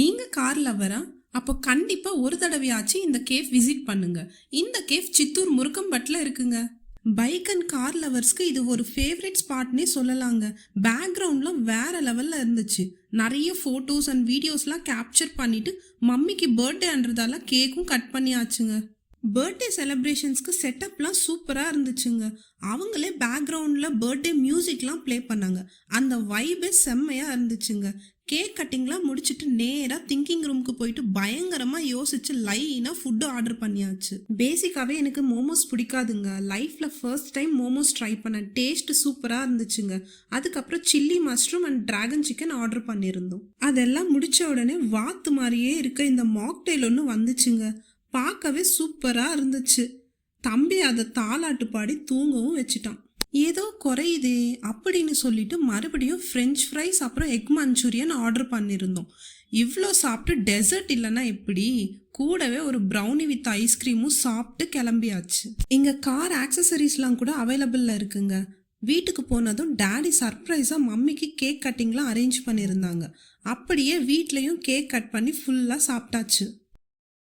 நீங்க கார் லவ்வரா? அப்போ கண்டிப்பா ஒரு தடவையாச்சும் இந்த கேவ் விசிட் பண்ணுங்க. இந்த கேவ் சித்தூர் முருக்கம்பட்ல இருக்குங்க. பைக் அண்ட் கார் லவர்ஸ்க்கு இது ஒரு ஃபேவரட் ஸ்பாட்னே சொல்லலாங்க. பேக்ரவுண்ட்லாம் வேற லெவல்ல இருந்துச்சு. நிறைய ஃபோட்டோஸ் அண்ட் வீடியோஸ்லாம் கேப்சர் பண்ணிட்டு மம்மிக்கு பர்த்டேன்றதால கேக்கும் கட் பண்ணியாச்சுங்க. பர்த்டே செலிப்ரேஷன்ஸ்க்கு செட்டப்லாம் சூப்பராக இருந்துச்சுங்க. அவங்களே பேக்ரவுண்டில் பர்த்டே மியூசிக்லாம் ப்ளே பண்ணாங்க. அந்த வைபே செம்மையாக இருந்துச்சுங்க. கேக் கட்டிங்லாம் முடிச்சுட்டு நேராக திங்கிங் ரூமுக்கு போயிட்டு பயங்கரமாக யோசிச்சு லைனாக ஃபுட்டு ஆர்டர் பண்ணியாச்சு. பேசிக்காகவே எனக்கு மோமோஸ் பிடிக்காதுங்க. லைஃப்பில் ஃபர்ஸ்ட் டைம் மோமோஸ் ட்ரை பண்ணேன். டேஸ்ட் சூப்பராக இருந்துச்சுங்க. அதுக்கப்புறம் chilli mushroom and dragon chicken order பண்ணியிருந்தோம். அதெல்லாம் முடிச்ச உடனே வாத்து மாதிரியே இருக்க இந்த மாக்டெயில் ஒன்று வந்துச்சுங்க. பார்க்கவே சூப்பராக இருந்துச்சு. தம்பி அதை தாலாட்டு பாடி தூங்கவும் வச்சுட்டான். ஏதோ குறையுதே அப்படின்னு சொல்லிட்டு மறுபடியும் ஃப்ரெஞ்ச் ஃப்ரைஸ் அப்புறம் எக் மஞ்சூரியன் ஆர்டர் பண்ணியிருந்தோம். இவ்வளோ சாப்பிட்டு டெசர்ட் இல்லைன்னா எப்படி? கூடவே ஒரு ப்ரௌனி வித் ஐஸ்கிரீமும் சாப்பிட்டு கிளம்பியாச்சு. இங்கே கார் ஆக்சசரிஸ்லாம் கூட அவைலபிளில் இருக்குங்க. வீட்டுக்கு போனதும் டேடி சர்ப்ரைஸாக மம்மிக்கு கேக் கட்டிங்லாம் அரேஞ்ச் பண்ணியிருந்தாங்க. அப்படியே வீட்லேயும் கேக் கட் பண்ணி ஃபுல்லாக சாப்பிட்டாச்சு.